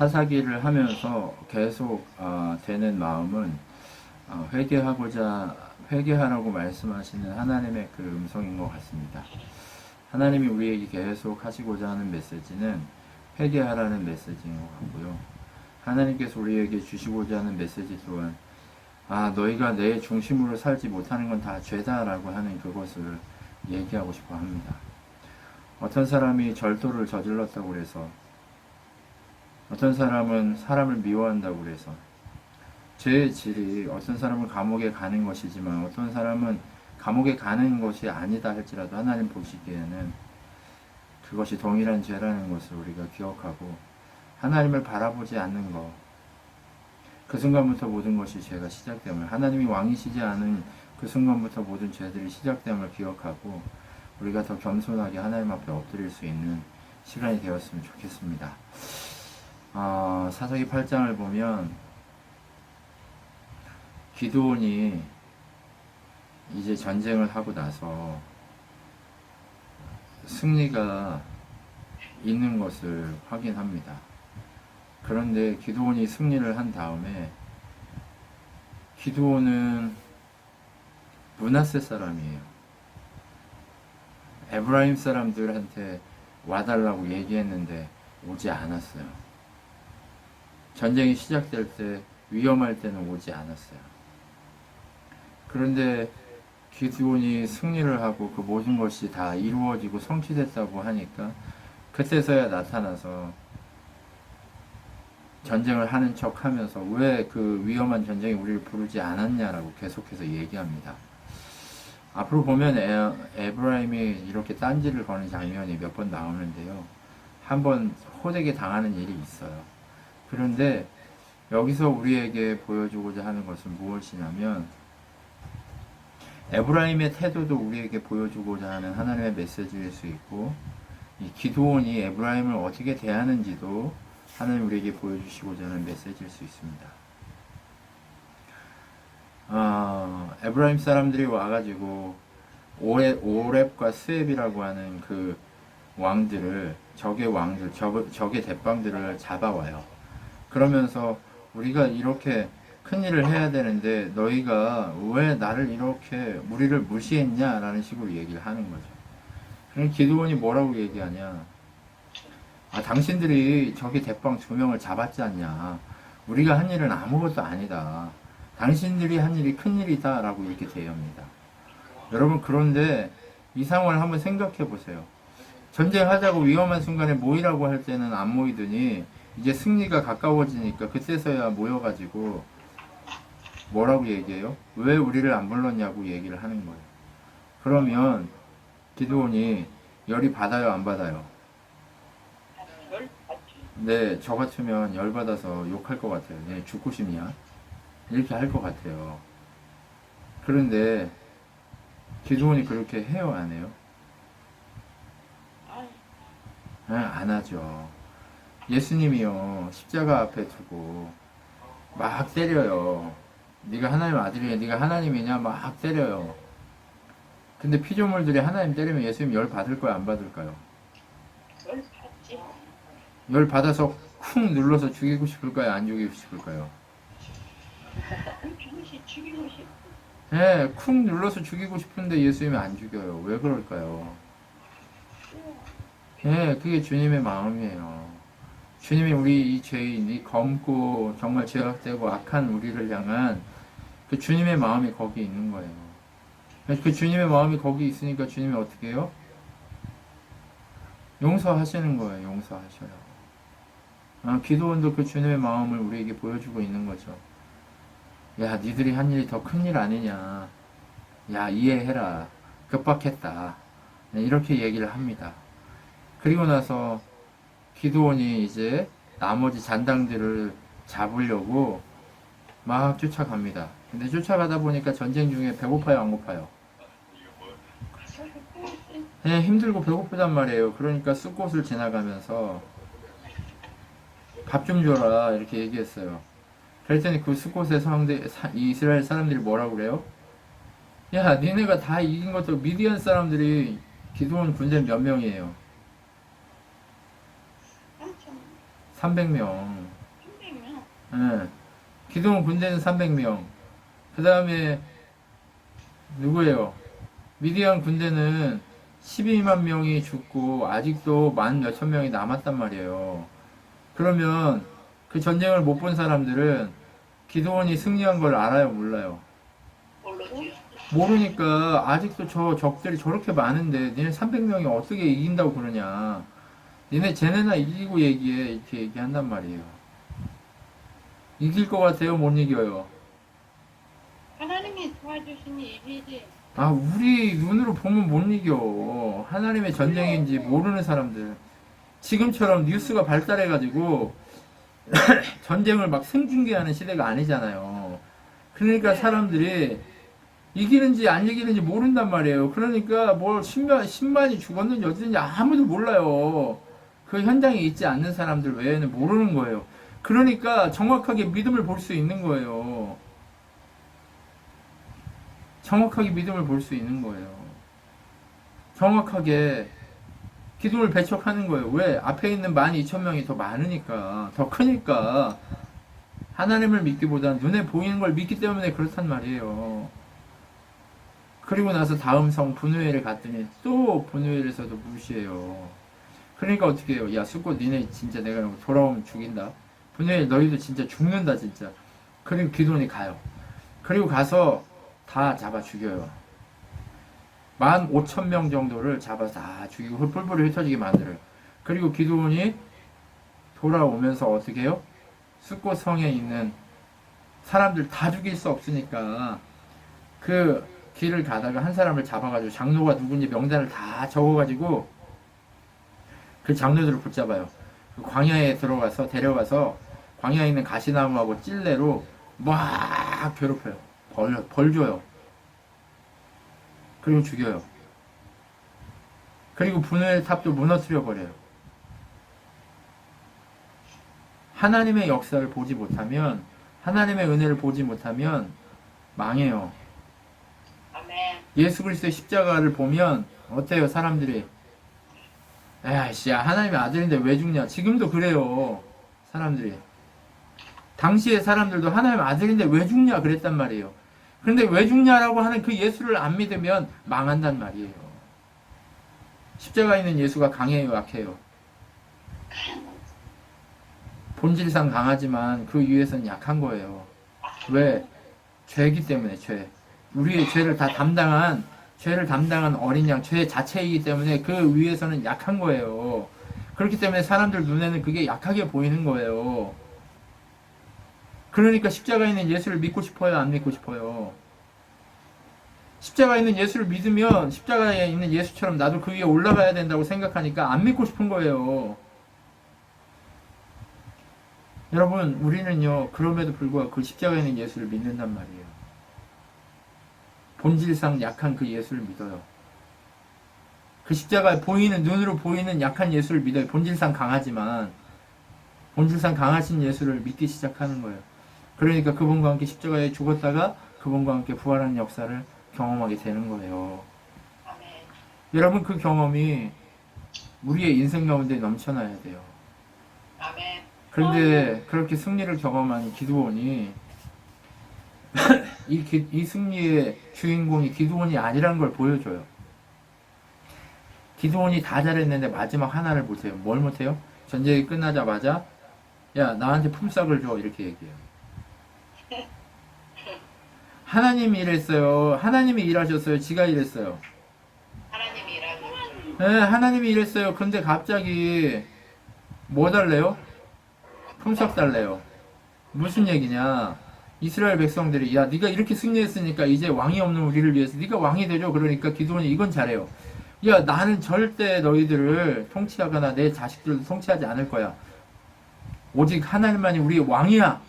사사기를 하면서 계속 되는 마음은 회개하라고 말씀하시는 하나님의 그 음성인 것 같습니다. 하나님이 우리에게 계속 하시고자 하는 메시지는 회개하라는 메시지인 것 같고요. 하나님께서 우리에게 주시고자 하는 메시지 또한 너희가 내 중심으로 살지 못하는 건 다 죄다라고 하는 그것을 얘기하고 싶어 합니다. 어떤 사람이 절도를 저질렀다고 그래서, 어떤 사람은 사람을 미워한다고 그래서, 죄의 질이 어떤 사람은 감옥에 가는 것이지만 어떤 사람은 감옥에 가는 것이 아니다 할지라도 하나님 보시기에는 그것이 동일한 죄라는 것을 우리가 기억하고, 하나님을 바라보지 않는 것, 그 순간부터 모든 것이 죄가 시작됨을, 하나님이 왕이시지 않은 그 순간부터 모든 죄들이 시작됨을 기억하고 우리가 더 겸손하게 하나님 앞에 엎드릴 수 있는 시간이 되었으면 좋겠습니다. 사사기 8장을 보면 기드온이 이제 전쟁을 하고 나서 승리가 있는 것을 확인합니다. 그런데 기드온이 승리를 한 다음에, 기드온은 므낫세 사람이에요. 에브라임 사람들한테 와달라고 얘기했는데 오지 않았어요. 전쟁이 시작될 때, 위험할 때는 오지 않았어요. 그런데 기드온이 승리를 하고 그 모든 것이 다 이루어지고 성취됐다고 하니까 그때서야 나타나서 전쟁을 하는 척 하면서 왜 그 위험한 전쟁에 우리를 부르지 않았냐라고 계속해서 얘기합니다. 앞으로 보면 에브라임이 이렇게 딴지를 거는 장면이 몇 번 나오는데요. 한번 호되게 당하는 일이 있어요. 그런데 여기서 우리에게 보여주고자 하는 것은 무엇이냐면, 에브라임의 태도도 우리에게 보여주고자 하는 하나님의 메시지일 수 있고, 이 기드온이 에브라임을 어떻게 대하는지도 하나님 우리에게 보여주시고자 하는 메시지일 수 있습니다. 에브라임 사람들이 와가지고 오렙과 스웹이라고 하는 그 왕들을, 적의 대빵들을 잡아와요. 그러면서 우리가 이렇게 큰일을 해야 되는데 너희가 왜 나를 이렇게 우리를 무시했냐라는 식으로 얘기를 하는 거죠. 그럼 기드온이 뭐라고 얘기하냐? 당신들이 저기 대빵 2명을 잡았지 않냐? 우리가 한 일은 아무것도 아니다. 당신들이 한 일이 큰일이다 라고 이렇게 대합니다. 여러분, 그런데 이 상황을 한번 생각해 보세요. 전쟁하자고 위험한 순간에 모이라고 할 때는 안 모이더니 이제 승리가 가까워지니까 그때서야 모여가지고 뭐라고 얘기해요? 왜 우리를 안 불렀냐고 얘기를 하는 거예요. 그러면 기드온이 열이 받아요, 안 받아요? 네, 저 같으면 열 받아서 욕할 것 같아요. 네, 죽고 싶냐? 이렇게 할 것 같아요. 그런데 기드온이 그렇게 해요, 안 해요? 안 하죠. 예수님이요, 십자가 앞에 두고 막 때려요. 네가 하나님 아들이냐, 네가 하나님이냐, 막 때려요. 근데 피조물들이 하나님 때리면 예수님 열 받을 거야, 안 받을까요? 열 받지. 열 받아서 쿵 눌러서 죽이고 싶을까요, 안 죽이고 싶을까요? 죽이고 싶어. 예, 쿵 눌러서 죽이고 싶은데 예수님이 안 죽여요. 왜 그럴까요? 예, 그게 주님의 마음이에요. 주님이 우리 이 죄인, 이 검고 정말 죄악되고 악한 우리를 향한 그 주님의 마음이 거기 있는 거예요. 그 주님의 마음이 거기 있으니까 주님이 어떻게 해요? 용서하시는 거예요. 용서하셔요. 기도원도 그 주님의 마음을 우리에게 보여주고 있는 거죠. 야, 니들이 한 일이 더 큰 일 아니냐. 야, 이해해라. 급박했다. 이렇게 얘기를 합니다. 그리고 나서 기드온이 이제 나머지 잔당들을 잡으려고 막 쫓아갑니다. 근데 쫓아가다 보니까 전쟁 중에 배고파요, 안 고파요? 네, 힘들고 배고프단 말이에요. 그러니까 쑥꽃을 지나가면서 밥 좀 줘라 이렇게 얘기했어요. 그랬더니 그 숲곳의 이스라엘 사람들이 뭐라고 그래요? 야, 니네가 다 이긴 것도 미디안 사람들이 기드온 군대 몇 명이에요? 300명. 300명. 예. 기도원 군대는 300명. 그 다음에, 누구예요? 미디안 군대는 12만 명이 죽고, 아직도 만 몇천 명이 남았단 말이에요. 그러면, 그 전쟁을 못 본 사람들은 기도원이 승리한 걸 알아요, 몰라요? 모르지요. 모르니까 아직도 저 적들이 저렇게 많은데 니네 300명이 어떻게 이긴다고 그러냐. 니네 쟤네나 이기고 얘기해. 이렇게 얘기한단 말이에요. 이길 것 같아요? 못 이겨요? 하나님이 도와주시니 이기지. 아, 우리 눈으로 보면 못 이겨. 하나님의 전쟁인지 모르는 사람들. 지금처럼 뉴스가 발달해가지고 전쟁을 막 생중계하는 시대가 아니잖아요. 그러니까 사람들이 이기는지 안 이기는지 모른단 말이에요. 그러니까 뭘 10만이 죽었는지 어쨌든지 아무도 몰라요. 그 현장에 있지 않는 사람들 외에는 모르는 거예요. 그러니까 정확하게 믿음을 볼 수 있는 거예요. 정확하게 믿음을 볼 수 있는 거예요. 정확하게 기도를 배척하는 거예요. 왜? 앞에 있는 12,000명이 더 많으니까, 더 크니까 하나님을 믿기보다 눈에 보이는 걸 믿기 때문에 그렇단 말이에요. 그리고 나서 다음 성 분우엘에 갔더니 또 분우엘에서도 무시해요. 그러니까 어떻게 해요? 야, 수고 니네 진짜 내가 돌아오면 죽인다. 분우엘 너희도 진짜 죽는다 진짜. 그리고 기도원이 가요. 그리고 가서 다 잡아 죽여요. 15,000명 정도를 잡아서 다 죽이고 뿔뿔이 흩어지게 만들어요. 그리고 기도원이 돌아오면서 어떻게 해요? 숫곳 성에 있는 사람들 다 죽일 수 없으니까 그 길을 가다가 한 사람을 잡아가지고 장로가 누군지 명단을 다 적어가지고 그 장로들을 붙잡아요. 그 광야에 들어가서 데려가서 광야에 있는 가시나무하고 찔레로 막 괴롭혀요. 벌 줘요. 그리고 죽여요. 그리고 분우엘 탑도 무너뜨려 버려요. 하나님의 역사를 보지 못하면, 하나님의 은혜를 보지 못하면 망해요. 아멘. 예수 그리스도의 십자가를 보면 어때요, 사람들이? 에이씨, 야, 하나님의 아들인데 왜 죽냐? 지금도 그래요, 사람들이. 당시의 사람들도 하나님의 아들인데 왜 죽냐? 그랬단 말이에요. 그런데 왜 죽냐라고 하는 그 예수를 안 믿으면 망한단 말이에요. 십자가에 있는 예수가 강해요, 약해요? 본질상 강하지만 그 위에서는 약한 거예요. 왜? 죄이기 때문에, 죄. 우리의 죄를 담당한 어린 양, 죄 자체이기 때문에 그 위에서는 약한 거예요. 그렇기 때문에 사람들 눈에는 그게 약하게 보이는 거예요. 그러니까 십자가에 있는 예수를 믿고 싶어요, 안 믿고 싶어요? 십자가에 있는 예수를 믿으면 십자가에 있는 예수처럼 나도 그 위에 올라가야 된다고 생각하니까 안 믿고 싶은 거예요. 여러분, 우리는요, 그럼에도 불구하고 그 십자가에 있는 예수를 믿는단 말이에요. 본질상 약한 그 예수를 믿어요. 그 십자가에 보이는, 눈으로 보이는 약한 예수를 믿어요. 본질상 강하지만, 본질상 강하신 예수를 믿기 시작하는 거예요. 그러니까 그분과 함께 십자가에 죽었다가 그분과 함께 부활하는 역사를 경험하게 되는 거예요. 아멘. 여러분, 그 경험이 우리의 인생 가운데 넘쳐나야 돼요. 아멘. 그런데 그렇게 승리를 경험한 기드온이 이 승리의 주인공이 기드온이 아니라는 걸 보여줘요. 기드온이 다 잘했는데 마지막 하나를 못해요. 뭘 못해요? 전쟁이 끝나자마자 야, 나한테 품삯을 줘, 이렇게 얘기해요. 하나님이 일했어요. 하나님이 일하셨어요. 지가 일했어요. 하나님이 일하고. 네, 하나님이 일했어요. 근데 갑자기 뭐 달래요? 품삯 달래요. 무슨 얘기냐? 이스라엘 백성들이 야, 네가 이렇게 승리했으니까 이제 왕이 없는 우리를 위해서 네가 왕이 되죠. 그러니까 기드온이 이건 잘해요. 야, 나는 절대 너희들을 통치하거나 내 자식들도 통치하지 않을 거야. 오직 하나님만이 우리의 왕이야.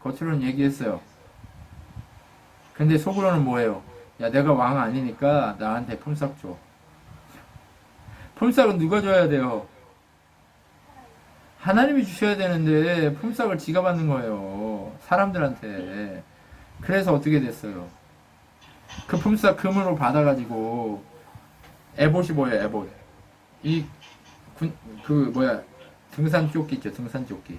겉으로는 얘기했어요. 근데 속으로는 뭐예요? 야, 내가 왕 아니니까 나한테 품삯 줘. 품삯은 누가 줘야 돼요? 하나님이 주셔야 되는데 품삯을 지가 받는 거예요. 사람들한테. 그래서 어떻게 됐어요? 그 품삯 금으로 받아가지고 에봇이 뭐예요? 에봇. 등산조끼 있죠, 등산조끼.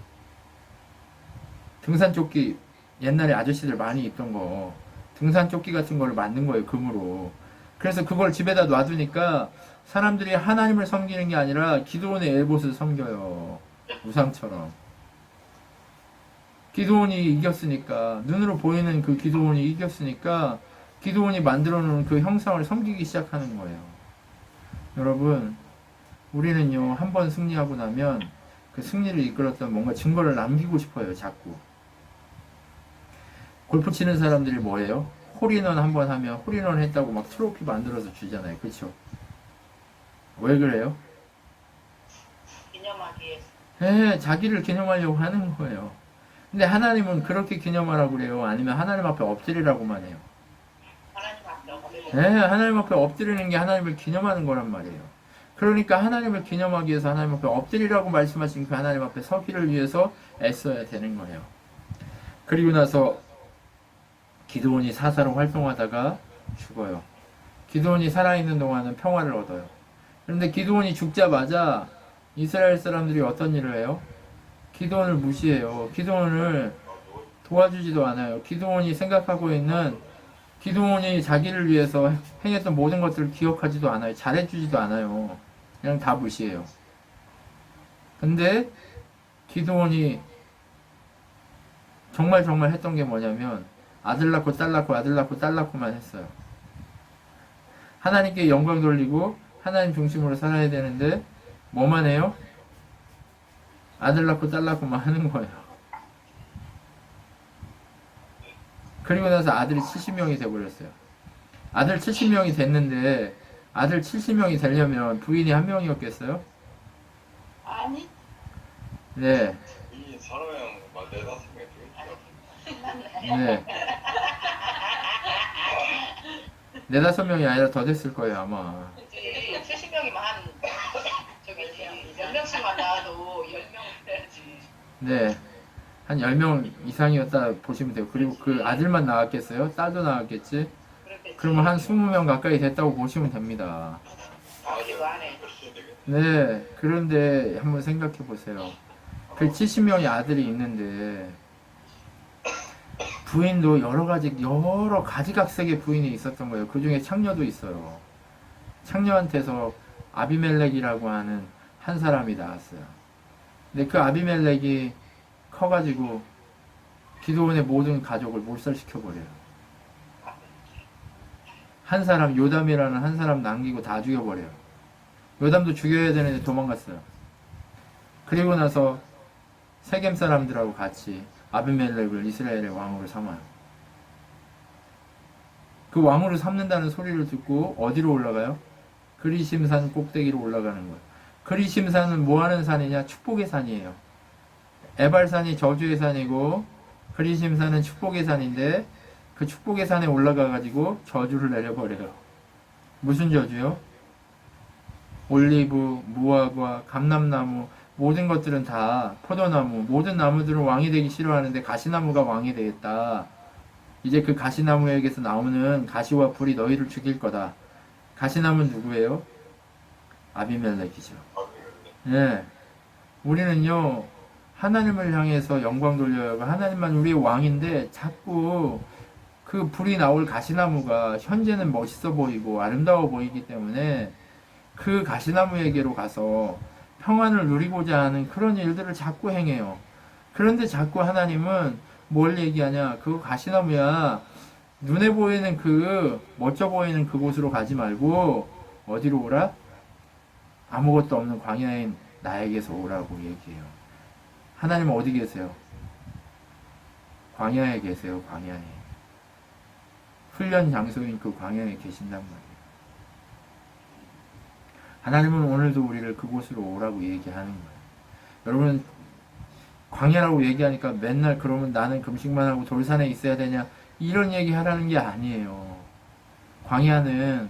등산조끼 옛날에 아저씨들 많이 입던 거, 등산조끼 같은 걸 만든 거예요, 금으로. 그래서 그걸 집에다 놔두니까 사람들이 하나님을 섬기는 게 아니라 기드온의 엘봇을 섬겨요. 우상처럼. 기드온이 이겼으니까, 눈으로 보이는 그 기드온이 이겼으니까 기드온이 만들어 놓은 그 형상을 섬기기 시작하는 거예요. 여러분, 우리는요, 한 번 승리하고 나면 그 승리를 이끌었던 뭔가 증거를 남기고 싶어요, 자꾸. 골프 치는 사람들이 뭐예요? 홀인원 한 번 하면 홀인원 했다고 막 트로피 만들어서 주잖아요. 그쵸? 왜 그래요? 기념하기 위해서. 예, 자기를 기념하려고 하는 거예요. 근데 하나님은 그렇게 기념하라고 그래요? 아니면 하나님 앞에 엎드리라고만 해요? 하나님 앞에 엎드려. 예, 하나님 앞에 엎드리는 게 하나님을 기념하는 거란 말이에요. 그러니까 하나님을 기념하기 위해서 하나님 앞에 엎드리라고 말씀하신 그 하나님 앞에 서기를 위해서 애써야 되는 거예요. 그리고 나서 기드온이 사사로 활동하다가 죽어요. 기드온이 살아있는 동안은 평화를 얻어요. 그런데 기드온이 죽자마자 이스라엘 사람들이 어떤 일을 해요? 기드온을 무시해요. 기드온을 도와주지도 않아요. 기드온이 생각하고 있는, 기드온이 자기를 위해서 행했던 모든 것들을 기억하지도 않아요. 잘해주지도 않아요. 그냥 다 무시해요. 근데 기드온이 정말 했던 게 뭐냐면 아들 낳고 딸 낳고 아들 낳고 딸 낳고만 했어요. 하나님께 영광 돌리고 하나님 중심으로 살아야 되는데 뭐만 해요? 아들 낳고 딸 낳고만 하는 거예요. 그리고 나서 아들이 70명이 돼버렸어요. 아들 70명이 됐는데 아들 70명이 되려면 부인이 한 명이었겠어요? 아니. 네. 이 사람이 막 네다섯 명 되겠죠. 네. 네다섯 명이 아니라 더 됐을 거예요, 아마. 70명이면 한 저기 몇 명씩만 나와도 10명 돼야지. 네. 한 10명 이상이었다 보시면 돼요. 그리고 그 아들만 나왔겠어요? 딸도 나왔겠지? 그렇겠지. 그러면 한 20명 가까이 됐다고 보시면 됩니다. 아무리도 안 해. 네. 그런데 한번 생각해 보세요. 그 70명의 아들이 있는데 부인도 여러 가지 각색의 부인이 있었던 거예요. 그 중에 창녀도 있어요. 창녀한테서 아비멜렉이라고 하는 한 사람이 나왔어요. 근데 그 아비멜렉이 커가지고 기드온의 모든 가족을 몰살시켜버려요. 한 사람, 요담이라는 한 사람 남기고 다 죽여버려요. 요담도 죽여야 되는데 도망갔어요. 그리고 나서 세겜 사람들하고 같이 아비멜렉을 이스라엘의 왕으로 삼아요. 그 왕으로 삼는다는 소리를 듣고 어디로 올라가요? 그리심산 꼭대기로 올라가는 거예요. 그리심산은 뭐 하는 산이냐? 축복의 산이에요. 에발산이 저주의 산이고 그리심산은 축복의 산인데 그 축복의 산에 올라가가지고 저주를 내려버려요. 무슨 저주요? 올리브, 무화과, 감람나무 모든 것들은 다 포도나무 모든 나무들은 왕이 되기 싫어하는데 가시나무가 왕이 되겠다. 이제 그 가시나무에게서 나오는 가시와 불이 너희를 죽일 거다. 가시나무는 누구예요? 아비멜렉이죠. 예. 우리는요 하나님을 향해서 영광 돌려야 하고 하나님만 우리의 왕인데 자꾸 그 불이 나올 가시나무가 현재는 멋있어 보이고 아름다워 보이기 때문에 그 가시나무에게로 가서 평안을 누리고자 하는 그런 일들을 자꾸 행해요. 그런데 자꾸 하나님은 뭘 얘기하냐? 그거 가시나무야. 눈에 보이는 그 멋져 보이는 그곳으로 가지 말고 어디로 오라? 아무것도 없는 광야인 나에게서 오라고 얘기해요. 하나님은 어디 계세요? 광야에 계세요. 광야에. 훈련 장소인 그 광야에 계신단 말이에요. 하나님은 오늘도 우리를 그곳으로 오라고 얘기하는 거예요. 여러분 광야라고 얘기하니까 맨날 그러면 나는 금식만 하고 돌산에 있어야 되냐 이런 얘기 하라는 게 아니에요. 광야는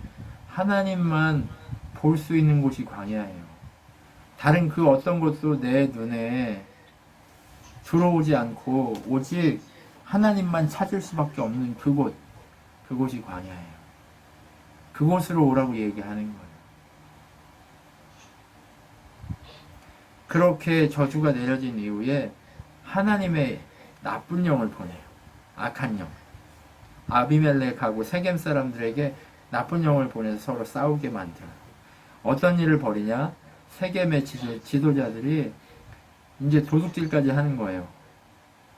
하나님만 볼 수 있는 곳이 광야예요. 다른 그 어떤 것도 내 눈에 들어오지 않고 오직 하나님만 찾을 수밖에 없는 그곳이 광야예요. 그곳으로 오라고 얘기하는 거예요. 그렇게 저주가 내려진 이후에 하나님의 나쁜 영을 보내요. 악한 영. 아비멜렉하고 세겜 사람들에게 나쁜 영을 보내서 서로 싸우게 만들어요. 어떤 일을 벌이냐? 세겜의 지도자들이 이제 도둑질까지 하는 거예요.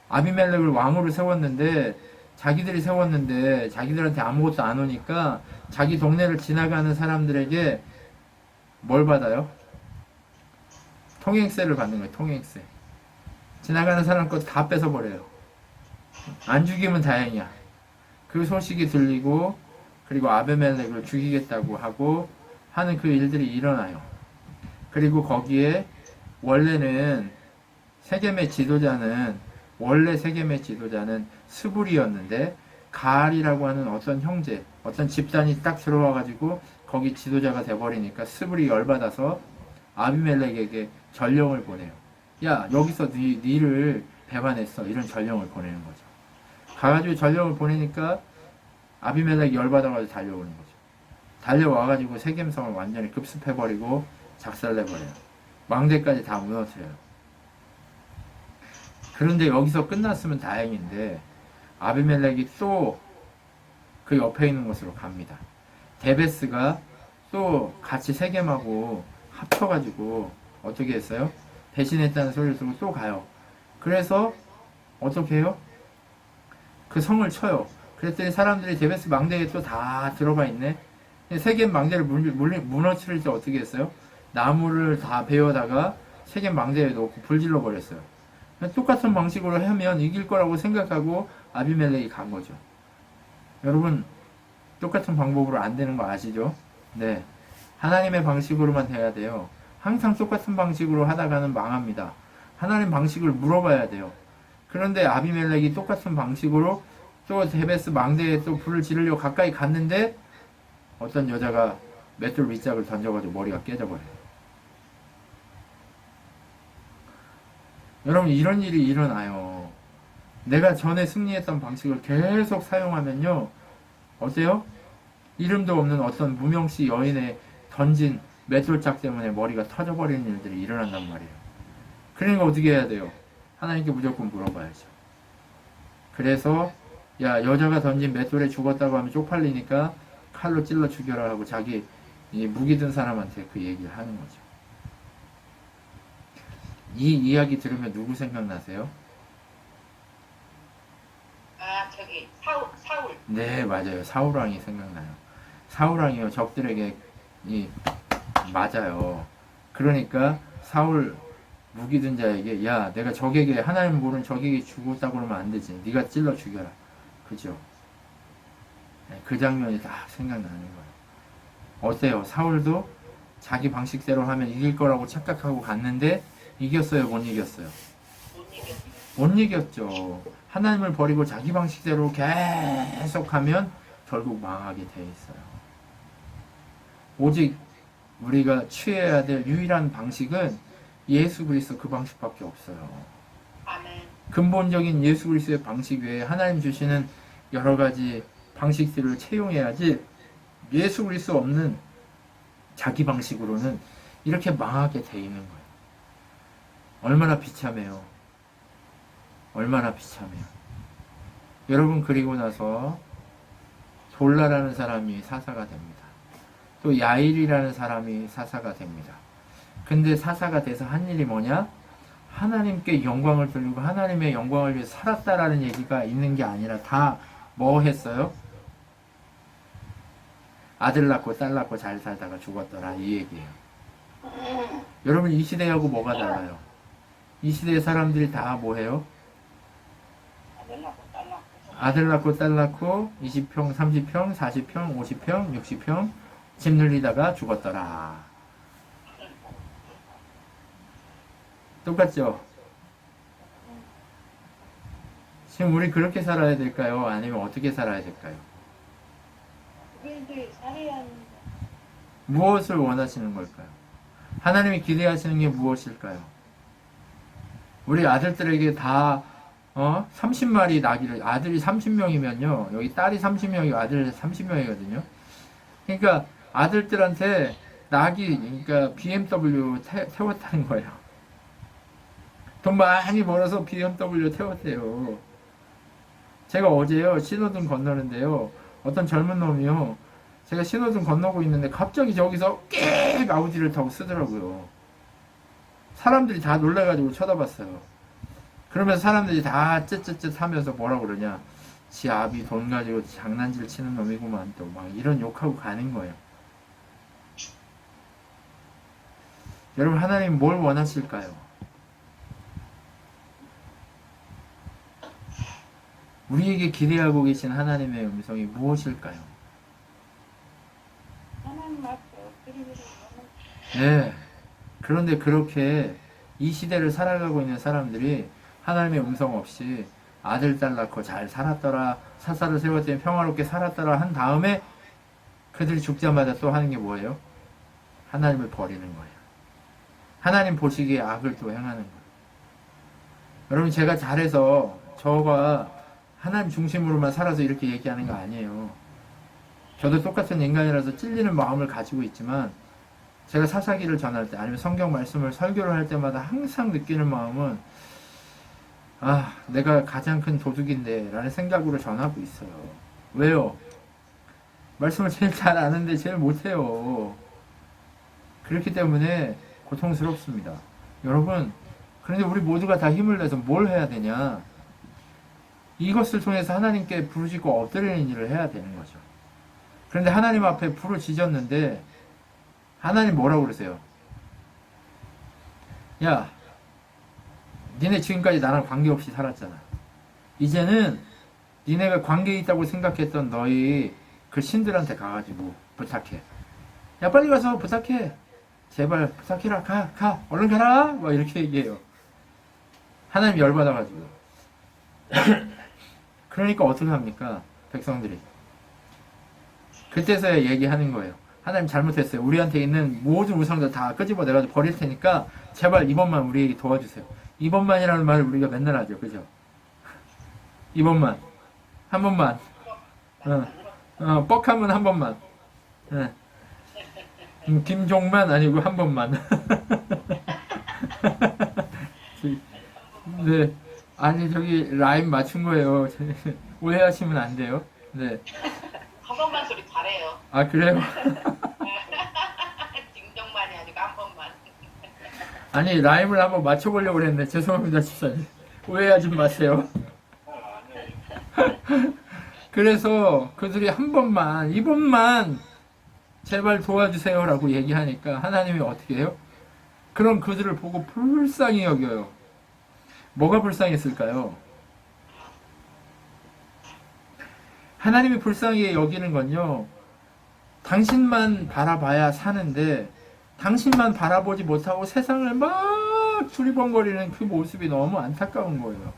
아비멜렉을 왕으로 세웠는데 자기들한테 아무것도 안 오니까 자기 동네를 지나가는 사람들에게 뭘 받아요? 통행세를 받는 거예요. 통행세. 지나가는 사람 것 다 뺏어버려요. 안 죽이면 다행이야. 그 소식이 들리고 그리고 아비멜렉을 죽이겠다고 하고 하는 그 일들이 일어나요. 그리고 거기에 원래 세겜의 지도자는 스불이었는데 가알이라고 하는 어떤 형제, 어떤 집단이 딱 들어와가지고 거기 지도자가 돼버리니까 스불이 열받아서 아비멜렉에게 전령을 보내요. 야, 여기서 니를 배반했어. 이런 전령을 보내는 거죠. 가가지고 전령을 보내니까 아비멜렉이 열받아가지고 달려오는 거죠. 달려와가지고 세겜성을 완전히 급습해버리고 작살내버려요. 망대까지 다 무너뜨려요. 그런데 여기서 끝났으면 다행인데 아비멜렉이 또 그 옆에 있는 곳으로 갑니다. 데베스가 또 같이 세겜하고 합쳐가지고 어떻게 했어요? 배신했다는 소리를 듣고 또 가요. 그래서 어떻게 해요? 그 성을 쳐요. 그랬더니 사람들이 데베스 망대에 또 다 들어가 있네. 세겜 망대를 무너뜨릴 때 어떻게 했어요? 나무를 다 베어다가 세겜 망대에 놓고 불질러 버렸어요. 똑같은 방식으로 하면 이길 거라고 생각하고 아비멜렉이 간 거죠. 여러분, 똑같은 방법으로 안 되는 거 아시죠? 네. 하나님의 방식으로만 돼야 돼요. 항상 똑같은 방식으로 하다가는 망합니다. 하나님 방식을 물어봐야 돼요. 그런데 아비멜렉이 똑같은 방식으로 또 데베스 망대에 또 불을 지르려고 가까이 갔는데 어떤 여자가 맷돌 밑짝을 던져가지고 머리가 깨져버려요. 여러분, 이런 일이 일어나요. 내가 전에 승리했던 방식을 계속 사용하면요, 어때요? 이름도 없는 어떤 무명씨 여인의 던진 맷돌짝 때문에 머리가 터져버리는 일들이 일어난단 말이에요. 그러니까 어떻게 해야 돼요? 하나님께 무조건 물어봐야죠. 그래서 야, 여자가 던진 맷돌에 죽었다고 하면 쪽팔리니까 칼로 찔러 죽여라 하고 자기 무기 든 사람한테 그 얘기를 하는 거죠. 이 이야기 들으면 누구 생각나세요? 아, 저기 사울. 네, 맞아요. 사울왕이 생각나요. 사울왕이요, 적들에게 맞아요. 그러니까 사울 무기 든 자에게 야, 내가 적에게, 하나님 모르는 적에게 죽었다고 그러면 안 되지. 네가 찔러 죽여라. 그죠? 네, 그 장면이 딱 생각나는 거예요. 어때요? 사울도 자기 방식대로 하면 이길 거라고 착각하고 갔는데 이겼어요? 못 이겼어요? 못 이겼어. 못 이겼죠. 하나님을 버리고 자기 방식대로 계속하면 결국 망하게 돼 있어요. 오직 우리가 취해야 될 유일한 방식은 예수 그리스도 그 방식밖에 없어요. 아멘. 근본적인 예수 그리스도의 방식 외에 하나님 주시는 여러 가지 방식들을 채용해야지, 예수 그리스도 없는 자기 방식으로는 이렇게 망하게 돼 있는 거예요. 얼마나 비참해요. 얼마나 비참해요. 여러분, 그리고 나서 돌라라는 사람이 사사가 됩니다. 또 야일이라는 사람이 사사가 됩니다. 근데 사사가 돼서 한 일이 뭐냐? 하나님께 영광을 돌리고 하나님의 영광을 위해 살았다라는 얘기가 있는 게 아니라 다 뭐 했어요? 아들 낳고 딸 낳고 잘 살다가 죽었더라, 이 얘기예요. 여러분, 이 시대하고 뭐가 달라요? 이 시대의 사람들이 다 뭐해요? 아들 낳고 딸 낳고 20평, 30평, 40평, 50평, 60평 집 늘리다가 죽었더라. 똑같죠? 지금 우리 그렇게 살아야 될까요? 아니면 어떻게 살아야 될까요? 우리들 살아야 하는 무엇을 원하시는 걸까요? 하나님이 기대하시는 게 무엇일까요? 우리 아들들에게 다 30마리 나귀를, 아들이 30명이면요, 여기 딸이 30명이고 아들 30명이거든요. 그러니까 아들들한테 나귀, 그러니까 BMW 태웠다는 거예요. 돈 많이 벌어서 BMW 태웠대요. 제가 어제요, 신호등 건너는데요, 어떤 젊은 놈이요, 제가 신호등 건너고 있는데 갑자기 저기서 꽥 아우디를 타고 쓰더라고요. 사람들이 다 놀라가지고 쳐다봤어요. 그러면서 사람들이 다 쯧쯧쯧 하면서 뭐라 그러냐, 지 아비 돈 가지고 장난질 치는 놈이구만, 또 막 이런 욕하고 가는 거예요. 여러분, 하나님 뭘 원하실까요? 우리에게 기대하고 계신 하나님의 음성이 무엇일까요? 하나님 앞에 드리기를 네. 그런데 그렇게 이 시대를 살아가고 있는 사람들이 하나님의 음성 없이 아들, 딸 낳고 잘 살았더라, 사사를 세웠더니 평화롭게 살았더라 한 다음에 그들이 죽자마자 또 하는 게 뭐예요? 하나님을 버리는 거예요. 하나님 보시기에 악을 또 행하는 거예요. 여러분, 제가 잘해서 저가 하나님 중심으로만 살아서 이렇게 얘기하는 거 아니에요. 저도 똑같은 인간이라서 찔리는 마음을 가지고 있지만, 제가 사사기를 전할 때 아니면 성경 말씀을 설교를 할 때마다 항상 느끼는 마음은, 아, 내가 가장 큰 도둑인데 라는 생각으로 전하고 있어요. 왜요? 말씀을 제일 잘 아는데 제일 못해요. 그렇기 때문에 고통스럽습니다. 여러분, 그런데 우리 모두가 다 힘을 내서 뭘 해야 되냐? 이것을 통해서 하나님께 부르짖고 엎드리는 일을 해야 되는 거죠. 그런데 하나님 앞에 부르짖었는데 하나님 뭐라고 그러세요? 야, 니네 지금까지 나랑 관계없이 살았잖아. 이제는 니네가 관계 있다고 생각했던 너희 그 신들한테 가가지고 부탁해. 야, 빨리 가서 부탁해. 제발 부탁해라. 가. 얼른 가라. 막 이렇게 얘기해요. 하나님 열받아가지고. 그러니까 어떻게 합니까? 백성들이. 그때서야 얘기하는 거예요. 하나님 잘못했어요. 우리한테 있는 모든 우상들 다 끄집어내가지고 버릴 테니까 제발 이번만 우리에게 도와주세요. 이번만이라는 말을 우리가 맨날 하죠. 그죠? 이번만. 한 번만. 뻑하면 한 번만. 김종만 아니고 한 번만. 네. 아니, 저기 라임 맞춘 거예요. 오해하시면 안 돼요. 네. 한 번만 소리 잘해요. 아, 그래요? 징정만이 아니고 한 번만. 아니, 라임을 한번 맞춰보려고 그랬는데 죄송합니다, 집사님. 오해하지 마세요. 그래서 그들이 한 번만, 이번만 제발 도와주세요라고 얘기하니까 하나님이 어떻게 해요? 그럼 그들을 보고 불쌍히 여겨요. 뭐가 불쌍했을까요? 하나님이 불쌍히 여기는 건요, 당신만 바라봐야 사는데 당신만 바라보지 못하고 세상을 막 두리번거리는 그 모습이 너무 안타까운 거예요.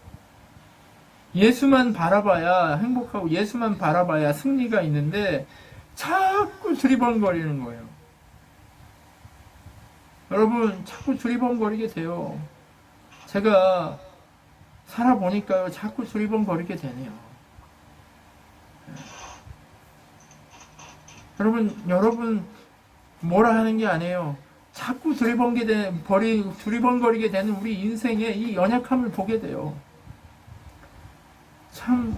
예수만 바라봐야 행복하고 예수만 바라봐야 승리가 있는데 자꾸 두리번거리는 거예요. 여러분, 자꾸 두리번거리게 돼요. 제가 살아보니까요, 자꾸 두리번거리게 되네요. 여러분 뭐라 하는 게 아니에요. 자꾸 두리번거리게 되는 우리 인생의 이 연약함을 보게 돼요. 참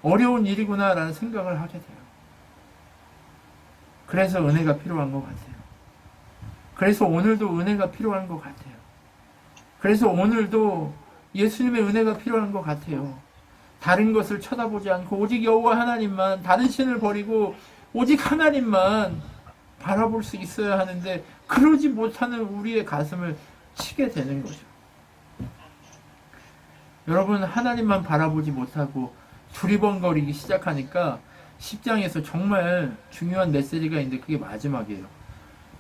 어려운 일이구나라는 생각을 하게 돼요. 그래서 은혜가 필요한 것 같아요. 그래서 오늘도 은혜가 필요한 것 같아요. 그래서 오늘도 예수님의 은혜가 필요한 것 같아요. 다른 것을 쳐다보지 않고 오직 여호와 하나님만, 다른 신을 버리고 오직 하나님만 바라볼 수 있어야 하는데 그러지 못하는 우리의 가슴을 치게 되는 거죠. 여러분, 하나님만 바라보지 못하고 두리번거리기 시작하니까 10장에서 정말 중요한 메시지가 있는데 그게 마지막이에요.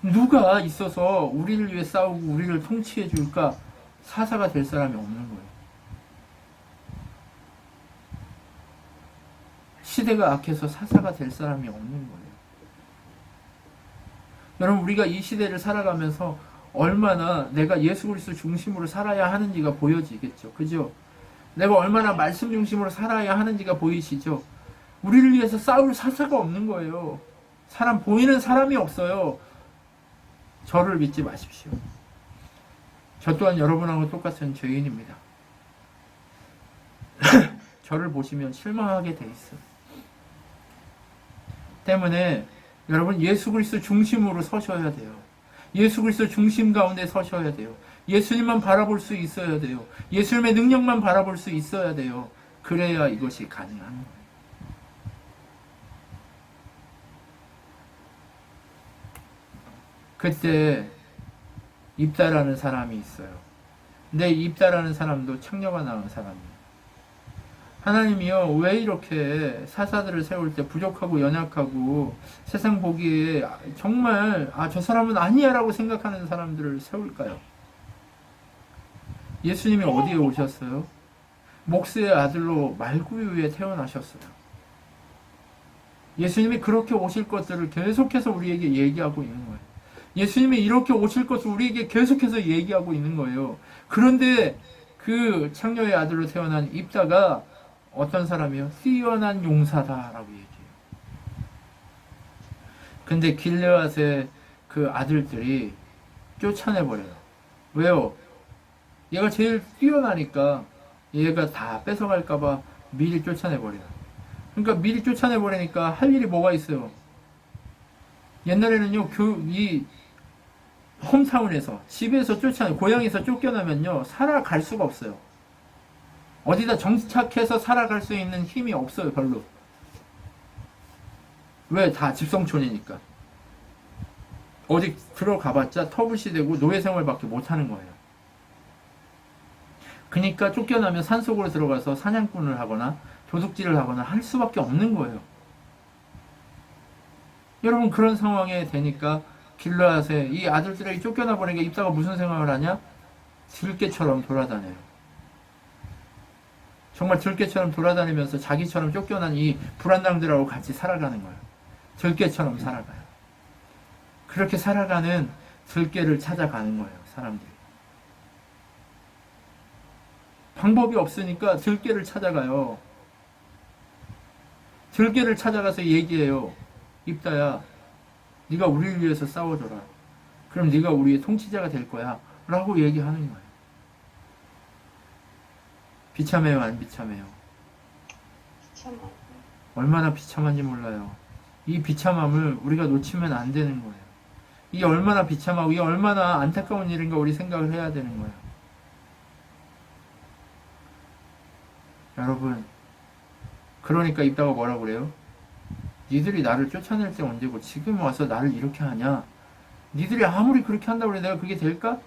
누가 있어서 우리를 위해 싸우고 우리를 통치해 줄까? 사사가 될 사람이 없는 거예요. 시대가 악해서 사사가 될 사람이 없는 거예요. 여러분, 우리가 이 시대를 살아가면서 얼마나 내가 예수 그리스도 중심으로 살아야 하는지가 보여지겠죠. 그죠? 내가 얼마나 말씀 중심으로 살아야 하는지가 보이시죠? 우리를 위해서 싸울 사사가 없는 거예요. 보이는 사람이 없어요. 저를 믿지 마십시오. 저 또한 여러분하고 똑같은 죄인입니다. 저를 보시면 실망하게 돼 있어요. 때문에 여러분 예수 그리스도 중심으로 서셔야 돼요. 예수 그리스도 중심 가운데 서셔야 돼요. 예수님만 바라볼 수 있어야 돼요. 예수님의 능력만 바라볼 수 있어야 돼요. 그래야 이것이 가능한 거예요. 그때 입다라는 사람이 있어요. 근데 입다라는 사람도 창녀가 낳은 사람이에요. 하나님이요, 왜 이렇게 사사들을 세울 때 부족하고 연약하고 세상 보기에 정말 저 사람은 아니야 라고 생각하는 사람들을 세울까요? 예수님이 어디에 오셨어요? 목수의 아들로 말구유에 태어나셨어요. 예수님이 그렇게 오실 것들을 계속해서 우리에게 얘기하고 있는 거예요. 예수님이 이렇게 오실 것을 우리에게 계속해서 얘기하고 있는 거예요. 그런데 그 창녀의 아들로 태어난 입다가 어떤 사람이요? 뛰어난 용사다라고 얘기해요. 근데 길르앗의 그 아들들이 쫓아내버려요. 왜요? 얘가 제일 뛰어나니까 얘가 다 뺏어갈까봐 미리 쫓아내버려요. 그러니까 미리 쫓아내버리니까 할 일이 뭐가 있어요? 옛날에는요, 이 홈타운에서, 집에서 고향에서 쫓겨나면요, 살아갈 수가 없어요. 어디다 정착해서 살아갈 수 있는 힘이 없어요, 별로. 왜? 다 집성촌이니까. 어디 들어가봤자 터부시되고 노예생활밖에 못하는 거예요. 그러니까 쫓겨나면 산속으로 들어가서 사냥꾼을 하거나 도둑질을 하거나 할 수밖에 없는 거예요. 여러분, 그런 상황에 되니까 길르앗의 이 아들들에게 쫓겨나 버리니까 입다가 무슨 생각을 하냐? 들깨처럼 돌아다녀요. 정말 들깨처럼 돌아다니면서 자기처럼 쫓겨난 이 불안당들하고 같이 살아가는 거예요. 들깨처럼 살아가요. 그렇게 살아가는 들깨를 찾아가는 거예요, 사람들이. 방법이 없으니까 들깨를 찾아가요. 들깨를 찾아가서 얘기해요. 입다야, 네가 우리를 위해서 싸워줘라. 그럼 네가 우리의 통치자가 될 거야. 라고 얘기하는 거예요. 비참해요, 안 비참해요? 비참하고. 얼마나 비참한지 몰라요. 이 비참함을 우리가 놓치면 안 되는 거예요. 이게 얼마나 비참하고 이게 얼마나 안타까운 일인가 우리 생각을 해야 되는 거예요. 여러분, 그러니까 입다가 뭐라고 그래요? 니들이 나를 쫓아낼 때 언제고 지금 와서 나를 이렇게 하냐? 니들이 아무리 그렇게 한다고 해도 내가 그게 될까?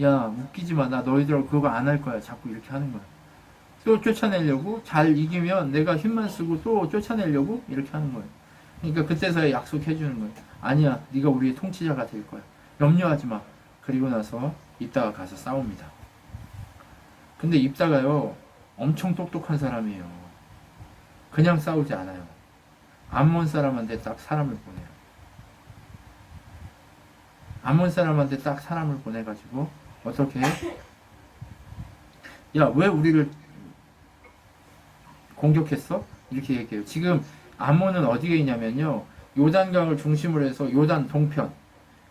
야, 웃기지 마. 나 너희들하고 그거 안 할 거야. 자꾸 이렇게 하는 거야. 또 쫓아내려고, 잘 이기면 내가 힘만 쓰고 또 쫓아내려고 이렇게 하는 거예요. 그러니까 그때서야 약속해 주는 거예요. 아니야, 네가 우리의 통치자가 될 거야. 염려하지 마. 그리고 나서 입다가 가서 싸웁니다. 근데 입다가요, 엄청 똑똑한 사람이에요. 그냥 싸우지 않아요. 암몬 사람한테 딱 사람을 보내요. 암몬 사람한테 딱 사람을 보내가지고 어떻게 해? 야, 왜 우리를 공격했어? 이렇게 얘기해요. 지금 암몬은 어디에 있냐면요, 요단강을 중심으로 해서 요단 동편,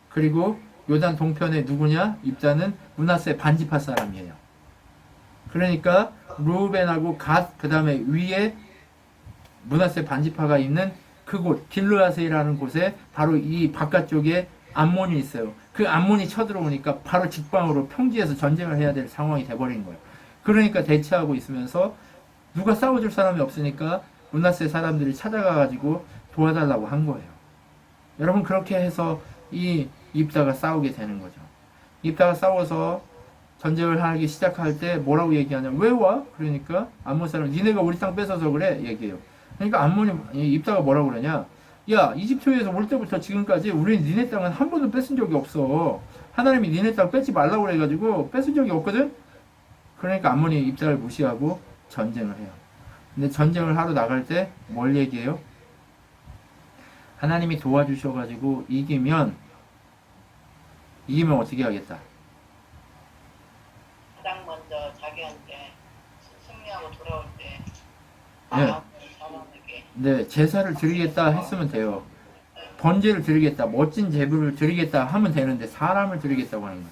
그리고 요단 동편에 누구냐? 입다는 므낫세 반지파 사람이에요. 그러니까 루벤하고 갓, 그 다음에 위에 므낫세 반지파가 있는 그곳 길르앗이라는 곳에 바로 이 바깥쪽에 암몬이 있어요. 그 암몬이 쳐들어오니까 바로 직방으로 평지에서 전쟁을 해야 될 상황이 돼버린 거예요. 그러니까 대치하고 있으면서 누가 싸워줄 사람이 없으니까 므낫세 사람들이 찾아가가지고 도와달라고 한 거예요. 여러분, 그렇게 해서 이 입다가 싸우게 되는 거죠. 입다가 싸워서 전쟁을 하기 시작할 때 뭐라고 얘기하냐? 왜 와? 그러니까 암몬 사람, 니네가 우리 땅 뺏어서 그래? 얘기해요. 그러니까 암몬이, 입다가 뭐라고 그러냐? 야, 이집트에서 올 때부터 지금까지 우리는 니네 땅은 한 번도 뺏은 적이 없어. 하나님이 니네 땅 뺏지 말라고 그래가지고 뺏은 적이 없거든? 그러니까 암몬이 입다를 무시하고 전쟁을 해요. 근데 전쟁을 하러 나갈 때 뭘 얘기해요? 하나님이 도와주셔가지고 이기면 어떻게 하겠다? 가장 먼저 자기한테 승리하고 돌아올 때 네. 잘하게. 네, 제사를 드리겠다 했으면 돼요. 번제를 드리겠다, 멋진 제물을 드리겠다 하면 되는데 사람을 드리겠다고 하는 거예요.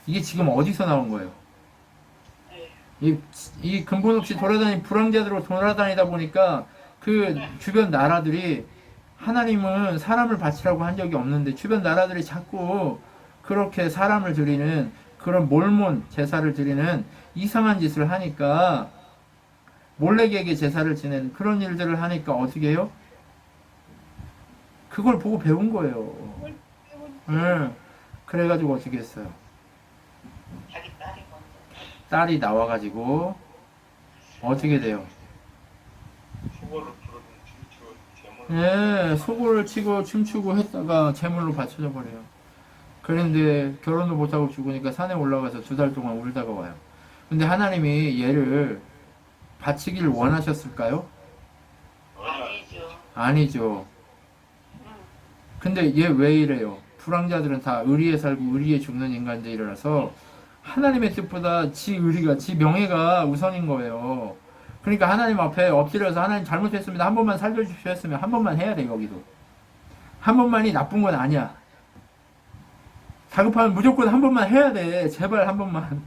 이게 지금 어디서 나온 거예요? 네. 이 근본 없이 불황자들로 돌아다니다 보니까 그 주변 나라들이 하나님은 사람을 바치라고 한 적이 없는데 주변 나라들이 자꾸 그렇게 사람을 드리는 그런 몰몬 제사를 드리는 이상한 짓을 하니까 몰래에게 제사를 지내는 그런 일들을 하니까 어떻게 해요? 그걸 보고 배운 거예요. 응. 그래가지고 어떻게 했어요? 자기 딸이 먼저. 딸이 나와가지고 어떻게 돼요? 소고를 부르는 춤추 제목. 예, 소고를 치고 춤추고 했다가 제물로 바쳐져 버려요. 그런데 결혼도 못하고 죽으니까 산에 올라가서 2달 동안 울다가 와요. 근데 하나님이 얘를 바치기를 원하셨을까요? 아니죠. 아니죠. 응. 근데 얘 왜 이래요? 불황자들은 다 의리에 살고 의리에 죽는 인간들이라서 하나님의 뜻보다 지 의리가, 지 명예가 우선인 거예요. 그러니까 하나님 앞에 엎드려서 하나님 잘못했습니다. 한 번만 살려주십시오 했으면 한 번만 해야 돼, 여기도. 한 번만이 나쁜 건 아니야. 다급하면 무조건 한 번만 해야 돼. 제발 한 번만.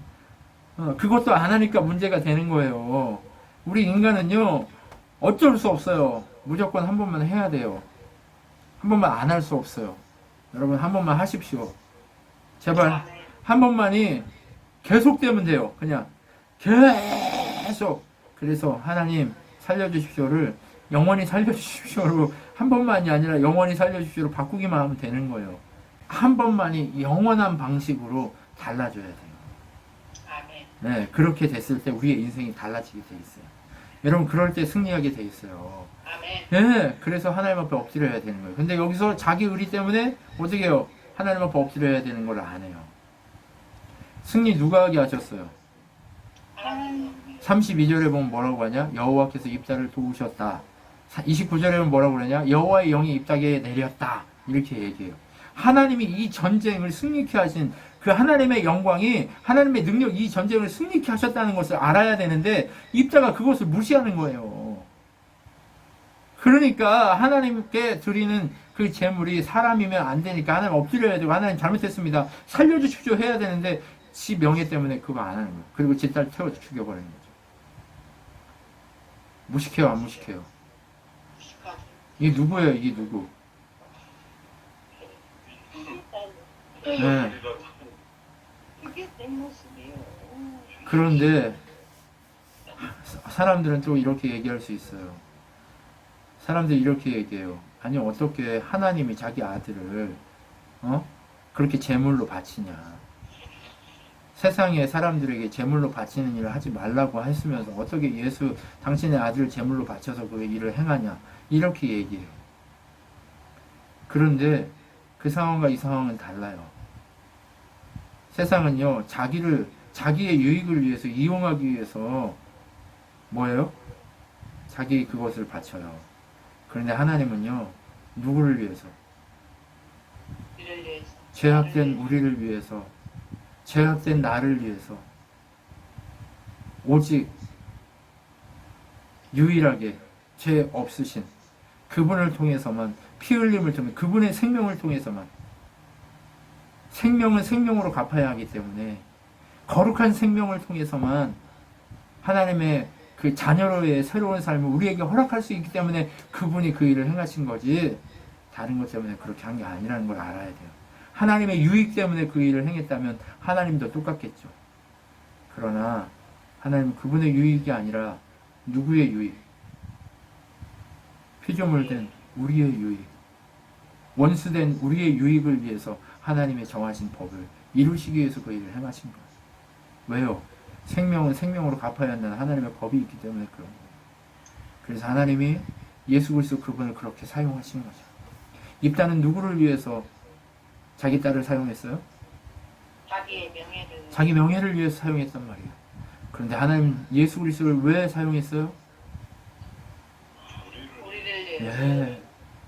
그것도 안 하니까 문제가 되는 거예요. 우리 인간은요, 어쩔 수 없어요. 무조건 한 번만 해야 돼요. 한 번만 안 할 수 없어요. 여러분, 한 번만 하십시오. 제발, 한 번만이 계속되면 돼요. 그냥, 계속. 그래서, 하나님, 살려주십시오를, 영원히 살려주십시오로, 한 번만이 아니라 영원히 살려주십시오로 바꾸기만 하면 되는 거예요. 한 번만이 영원한 방식으로 달라져야 돼요. 아멘. 네, 그렇게 됐을 때 우리의 인생이 달라지게 돼 있어요. 여러분, 그럴 때 승리하게 돼 있어요. 아멘. 네, 그래서 하나님 앞에 엎드려야 되는 거예요. 근데 여기서 자기 의리 때문에 어떻게 해요? 하나님 앞에 엎드려야 되는 걸 안 해요. 승리 누가 하게 하셨어요? 하나님. 32절에 보면 뭐라고 하냐? 여호와께서 입다를 도우셨다. 29절에 보면 뭐라고 그러냐? 여호와의 영이 입닥에 내렸다. 이렇게 얘기해요. 하나님이 이 전쟁을 승리케 하신 그 하나님의 영광이, 하나님의 능력이 이 전쟁을 승리케 하셨다는 것을 알아야 되는데 입다가 그것을 무시하는 거예요. 그러니까 하나님께 드리는 그 제물이 사람이면 안 되니까 하나님 엎드려야 되고, 하나님 잘못했습니다, 살려주십시오 해야 되는데 지 명예 때문에 그거 안 하는 거예요. 그리고 지 딸 태워 죽여버리는 거죠. 무식해요, 안 무식해요? 무식하지. 이게 누구예요? 이게 누구? 네. 그게 내 모습이에요. 그런데 사람들은 또 이렇게 얘기할 수 있어요. 사람들이 이렇게 얘기해요. 아니, 어떻게 하나님이 자기 아들을 그렇게 제물로 바치냐. 세상에 사람들에게 제물로 바치는 일을 하지 말라고 했으면서 어떻게 예수 당신의 아들을 제물로 바쳐서 그 일을 행하냐. 이렇게 얘기해요. 그런데 그 상황과 이 상황은 달라요. 세상은요, 자기의 유익을 위해서, 이용하기 위해서 뭐예요? 자기 그것을 바쳐요. 그런데 하나님은요, 누구를 위해서? 이를 위해서. 죄악된 우리를 위해서, 죄악된 나를 위해서, 오직 유일하게 죄 없으신 그분을 통해서만, 피 흘림을 통해, 그분의 생명을 통해서만, 생명은 생명으로 갚아야 하기 때문에 거룩한 생명을 통해서만 하나님의 그 자녀로의 새로운 삶을 우리에게 허락할 수 있기 때문에 그분이 그 일을 행하신 거지, 다른 것 때문에 그렇게 한 게 아니라는 걸 알아야 돼요. 하나님의 유익 때문에 그 일을 행했다면 하나님도 똑같겠죠. 그러나 하나님은 그분의 유익이 아니라 누구의 유익? 피조물 된 우리의 유익, 원수된 우리의 유익을 위해서 하나님의 정하신 법을 이루시기 위해서 그 일을 행하신 거예요. 왜요? 생명은 생명으로 갚아야 한다는 하나님의 법이 있기 때문에 그런 거예요. 그래서 하나님이 예수 그리스도 그분을 그렇게 사용하신 거죠. 입다는 누구를 위해서 자기 딸을 사용했어요? 자기의 명예를. 자기 명예를 위해서 사용했단 말이에요. 그런데 하나님 예수 그리스도를 왜 사용했어요? 우리를 위해서. 예.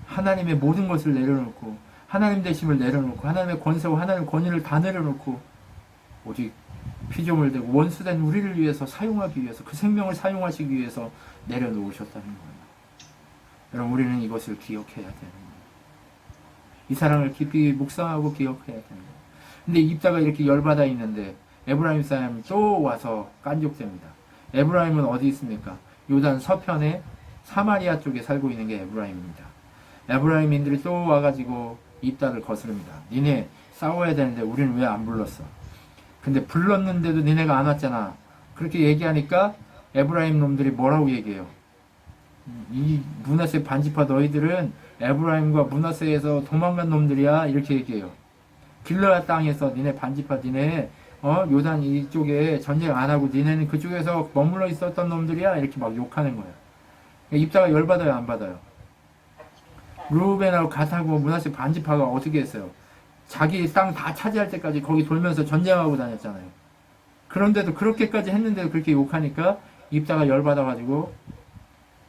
하나님의 모든 것을 내려놓고, 하나님 되심을 내려놓고, 하나님의 권세와 하나님의 권위를 다 내려놓고 오직 피조물 되고 원수된 우리를 위해서 사용하기 위해서, 그 생명을 사용하시기 위해서 내려놓으셨다는 거예요. 여러분, 우리는 이것을 기억해야 되는 거예요. 이 사랑을 깊이 묵상하고 기억해야 되는 거예요. 근데 입다가 이렇게 열받아 있는데 에브라임 사람이 또 와서 깐족됩니다. 에브라임은 어디 있습니까? 요단 서편에 사마리아 쪽에 살고 있는 게 에브라임입니다. 에브라임인들이 또 와가지고 입다를 거스릅니다. 니네 싸워야 되는데 우리는 왜 안 불렀어? 근데 불렀는데도 니네가 안 왔잖아. 그렇게 얘기하니까 에브라임 놈들이 뭐라고 얘기해요? 이 므낫세 반지파 너희들은 에브라임과 므낫세에서 도망간 놈들이야. 이렇게 얘기해요. 길르앗 땅에서 니네 반지파 니네 요단 이쪽에 전쟁 안 하고 니네는 그쪽에서 머물러 있었던 놈들이야. 이렇게 막 욕하는 거예요. 입다가 열받아요, 안 받아요? 루벤하고 갓하고 므낫세 반지파가 어떻게 했어요? 자기 땅 다 차지할 때까지 거기 돌면서 전쟁하고 다녔잖아요. 그런데도 그렇게까지 했는데도 그렇게 욕하니까 입다가 열받아가지고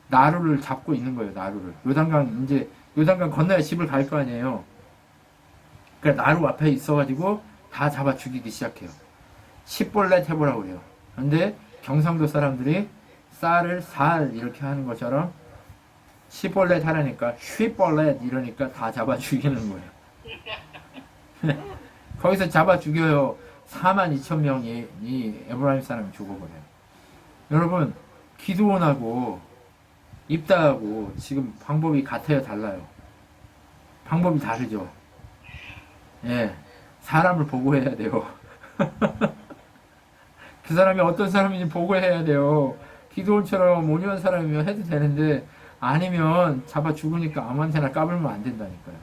나루를 잡고 있는 거예요. 나루를. 요단강 건너야 집을 갈 거 아니에요. 그러니까 나루 앞에 있어가지고 다 잡아 죽이기 시작해요. 시볼렛 해보라고 해요. 근데 경상도 사람들이 쌀을 살 이렇게 하는 것처럼 시볼렛 하라니까 쉬볼렛 이러니까 다 잡아 죽이는 거예요. 거기서 잡아 죽여요. 42,000명이 이 에브라임 사람이 죽어버려요. 여러분, 기드온하고 입다하고 지금 방법이 같아요, 달라요? 방법이 다르죠. 예, 사람을 보고해야 돼요. 그 사람이 어떤 사람인지 보고해야 돼요. 기드온처럼 온유한 사람이면 해도 되는데 아니면 잡아 죽으니까 아무한테나 까불면 안 된다니까요.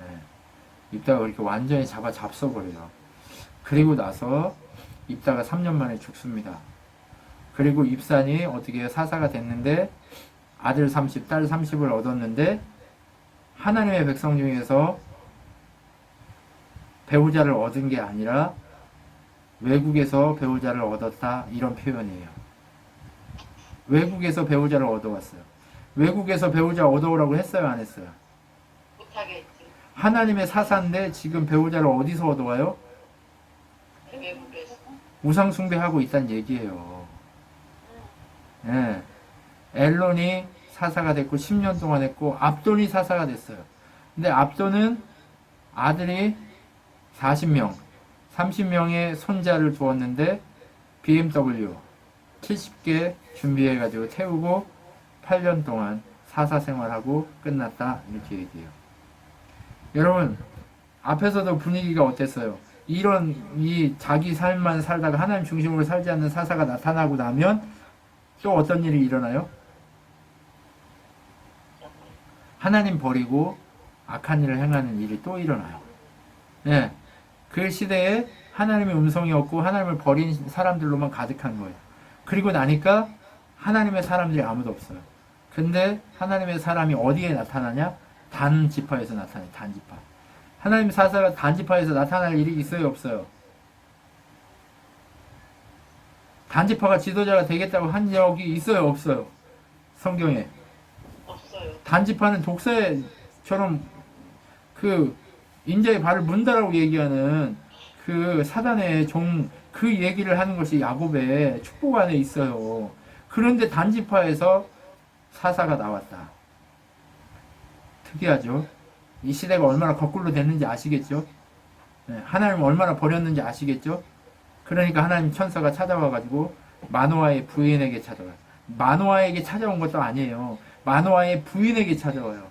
예, 입다가 그렇게 완전히 잡아 잡숴버려요. 그리고 나서 입다가 3년 만에 죽습니다. 그리고 입산이 어떻게 사사가 됐는데 아들 30, 딸 30을 얻었는데 하나님의 백성 중에서 배우자를 얻은 게 아니라 외국에서 배우자를 얻었다 이런 표현이에요. 외국에서 배우자를 얻어왔어요. 외국에서 배우자 얻어오라고 했어요, 안 했어요? 못하겠지. 하나님의 사사인데 지금 배우자를 어디서 얻어와요? 외국에서. 우상 숭배하고 있다는 얘기예요. 예. 엘론이 사사가 됐고 10년 동안 했고 압돈이 사사가 됐어요. 근데 압돈은 아들이 40명, 30명의 손자를 두었는데 BMW 70개 준비해가지고 태우고 8년 동안 사사 생활하고 끝났다 이렇게 얘기해요. 여러분, 앞에서도 분위기가 어땠어요? 이런 이 자기 삶만 살다가 하나님 중심으로 살지 않는 사사가 나타나고 나면 또 어떤 일이 일어나요? 하나님 버리고 악한 일을 행하는 일이 또 일어나요. 예. 그 시대에 하나님의 음성이 없고 하나님을 버린 사람들로만 가득한 거예요. 그리고 나니까 하나님의 사람들이 아무도 없어요. 근데 하나님의 사람이 어디에 나타나냐? 단 지파에서 나타나요. 단 지파. 하나님 사사가 단 지파에서 나타날 일이 있어요, 없어요? 단 지파가 지도자가 되겠다고 한 적이 있어요, 없어요? 성경에. 없어요. 단 지파는 독사처럼 그 인자의 발을 문다라고 얘기하는 그 사단의 그 얘기를 하는 것이 야곱의 축복 안에 있어요. 그런데 단 지파에서 사사가 나왔다. 특이하죠? 이 시대가 얼마나 거꾸로 됐는지 아시겠죠? 하나님을 얼마나 버렸는지 아시겠죠? 그러니까 하나님 천사가 찾아와가지고 마노아의 부인에게 찾아와요. 마노아에게 찾아온 것도 아니에요. 마노아의 부인에게 찾아와요.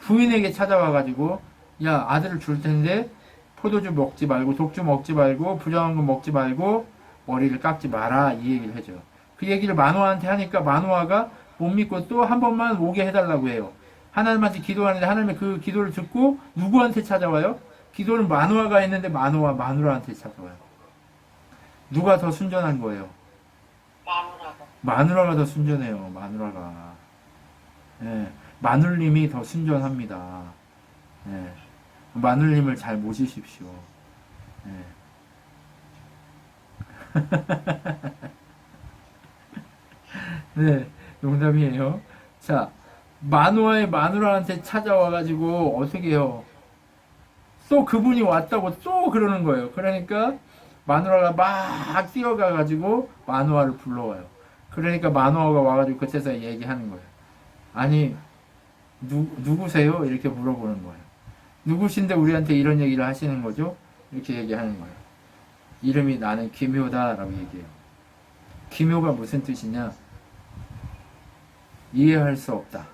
부인에게 찾아와가지고 야, 아들을 줄 텐데 포도주 먹지 말고 독주 먹지 말고 부정한 거 먹지 말고 머리를 깎지 마라 이 얘기를 해줘요. 그 얘기를 마노아한테 하니까 마노아가 못 믿고 또 한 번만 오게 해달라고 해요. 하나님한테 기도하는데 하나님의 그 기도를 듣고 누구한테 찾아와요? 기도를 마누아가 했는데 마누라한테 찾아와요. 누가 더 순전한 거예요? 마누라가. 마누라가 더 순전해요. 마누라가. 예, 마눌님이 더 순전합니다. 예, 마눌님을 잘 모시십시오. 예. 네, 농담이에요. 자, 마누아의 마누라한테 찾아와가지고 어떻게 해요? 또 그분이 왔다고 또 그러는 거예요. 그러니까 마누라가 막 뛰어가가지고 마누아를 불러와요. 그러니까 마누아가 와가지고 그때서 얘기하는 거예요. 아니 누구세요? 이렇게 물어보는 거예요. 누구신데 우리한테 이런 얘기를 하시는 거죠? 이렇게 얘기하는 거예요. 이름이 나는 기묘다라고 얘기해요. 기묘가 무슨 뜻이냐? 이해할 수 없다.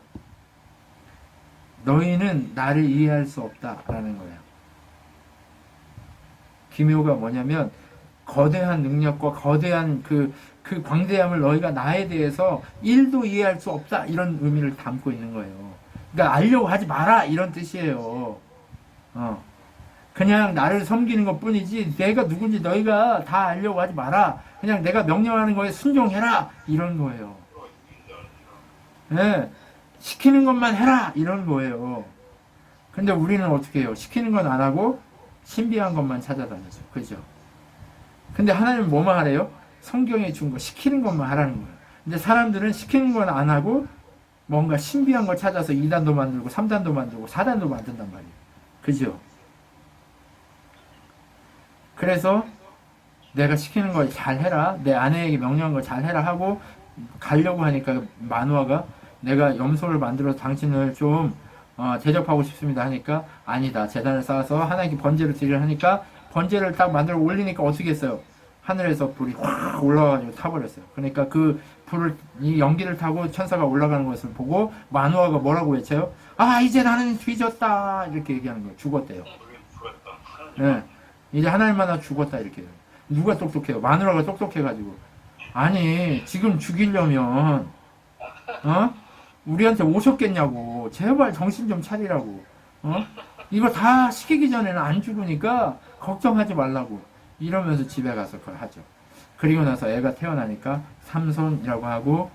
너희는 나를 이해할 수 없다라는 거예요. 기묘가 뭐냐면 거대한 능력과 거대한 그 광대함을 너희가 나에 대해서 1도 이해할 수 없다 이런 의미를 담고 있는 거예요. 그러니까 알려고 하지 마라 이런 뜻이에요. 그냥 나를 섬기는 것 뿐이지 내가 누군지 너희가 다 알려고 하지 마라. 그냥 내가 명령하는 거에 순종해라 이런 거예요. 네, 시키는 것만 해라 이런 거예요. 근데 우리는 어떻게 해요? 시키는 건 안 하고 신비한 것만 찾아다니죠. 그죠? 근데 하나님은 뭐만 하래요? 성경에 준 거 시키는 것만 하라는 거예요. 근데 사람들은 시키는 건 안 하고 뭔가 신비한 걸 찾아서 2단도 만들고 3단도 만들고 4단도 만든단 말이에요. 그죠? 그래서 내가 시키는 걸 잘해라, 내 아내에게 명령한 걸 잘해라 하고 가려고 하니까 마누아가 내가 염소를 만들어서 당신을 좀 대접하고 싶습니다 하니까 아니다. 제단을 쌓아서 하나님께 번제를 드리려 하니까 번제를 딱 만들어 올리니까 어떻게 했어요? 하늘에서 불이 확 올라가가지고 타버렸어요. 그러니까 그 불을, 이 연기를 타고 천사가 올라가는 것을 보고 마누아가 뭐라고 외쳐요? 아, 이제 나는 뒤졌다. 이렇게 얘기하는 거예요. 죽었대요. 네. 이제 하나님만 죽었다. 이렇게. 누가 똑똑해요? 마누라가 똑똑해가지고. 아니, 지금 죽이려면, 우리한테 오셨겠냐고. 제발 정신 좀 차리라고. 이거 다 시키기 전에는 안 죽으니까 걱정하지 말라고. 이러면서 집에 가서 그걸 하죠. 그리고 나서 애가 태어나니까 삼손이라고 하고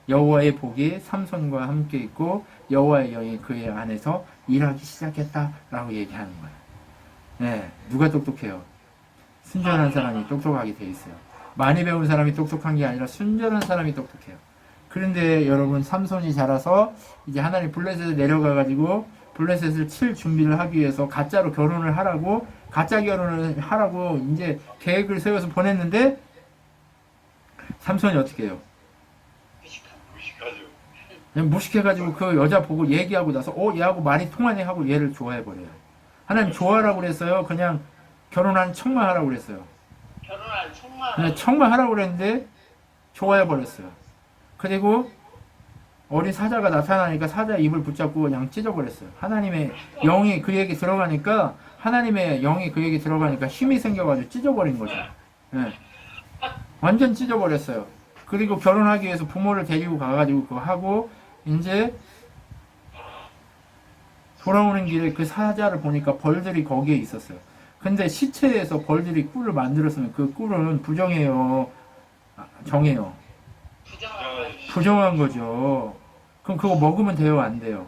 여호와의 복이 삼손과 함께 있고 여호와의 영이 그의 안에서 일하기 시작했다라고 얘기하는 거예요. 네, 누가 똑똑해요? 순전한 사람이 똑똑하게 돼 있어요. 많이 배운 사람이 똑똑한 게 아니라 순전한 사람이 똑똑해요. 그런데 여러분 삼손이 자라서 이제 하나님 블레셋에 내려가가지고 블레셋을 칠 준비를 하기 위해서 가짜로 결혼을 하라고 가짜 결혼을 하라고 이제 계획을 세워서 보냈는데 삼손이 어떻게 해요? 무식하죠. 그냥 무식해가지고 그 여자 보고 얘기하고 나서 얘하고 말이 통하네 하고 얘를 좋아해버려요. 하나님 좋아하라고 그랬어요? 그냥 결혼한 척만 하라고 그랬어요? 결혼할 척만. 그냥 척만 하라고 그랬는데 좋아해버렸어요. 그리고 어린 사자가 나타나니까 사자의 입을 붙잡고 그냥 찢어버렸어요. 하나님의 영이 그에게 들어가니까 하나님의 영이 그에게 들어가니까 힘이 생겨가지고 찢어버린 거죠. 네. 완전 찢어버렸어요. 그리고 결혼하기 위해서 부모를 데리고 가가지고 그거 하고 이제 돌아오는 길에 그 사자를 보니까 벌들이 거기에 있었어요. 근데 시체에서 벌들이 꿀을 만들었으면 그 꿀은 부정해요? 정해요? 부정한 거죠. 그럼 그거 먹으면 돼요? 안 돼요?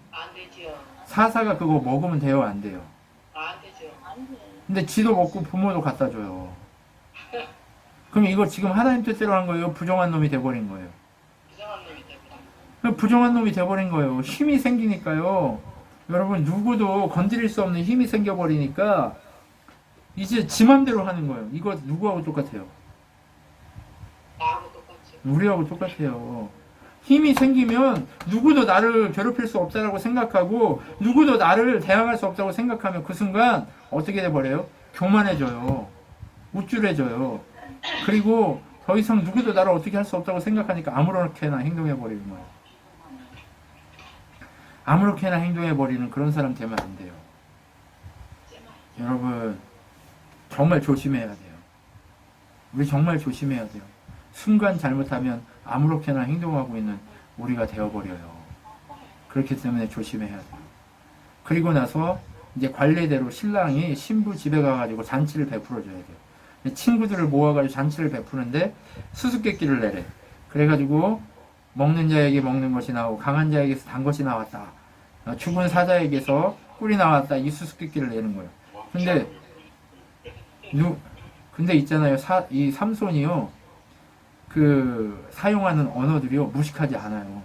안 되지요. 사사가 그거 먹으면 돼요? 안 돼요? 안 되죠. 안 돼. 근데 지도 먹고 부모도 갖다 줘요. 그럼 이거 지금 하나님 뜻대로 한 거예요? 부정한 놈이 돼버린 거예요? 부정한 놈이 되구나. 그럼 부정한 놈이 돼버린 거예요. 힘이 생기니까요. 여러분 누구도 건드릴 수 없는 힘이 생겨버리니까 이제 지 맘대로 하는 거예요. 이거 누구하고 똑같아요? 나하고 똑같지. 우리하고 똑같아요. 힘이 생기면 누구도 나를 괴롭힐 수 없다고 생각하고 누구도 나를 대항할 수 없다고 생각하면 그 순간 어떻게 돼버려요? 교만해져요. 우쭐해져요. 그리고 더 이상 누구도 나를 어떻게 할 수 없다고 생각하니까 아무렇게나 행동해버리는 거예요. 아무렇게나 행동해버리는 그런 사람 되면 안 돼요. 여러분 정말 조심해야 돼요. 우리 정말 조심해야 돼요. 순간 잘못하면 아무렇게나 행동하고 있는 우리가 되어버려요. 그렇기 때문에 조심해야 돼요. 그리고 나서 이제 관례대로 신랑이 신부 집에 가가지고 잔치를 베풀어줘야 돼요. 친구들을 모아가지고 잔치를 베푸는데 수수께끼를 내래. 그래가지고 먹는 자에게 먹는 것이 나오고 강한 자에게서 단 것이 나왔다. 죽은 사자에게서 꿀이 나왔다. 이 수수께끼를 내는 거예요. 근데 있잖아요. 이 삼손이요. 사용하는 언어들이요. 무식하지 않아요.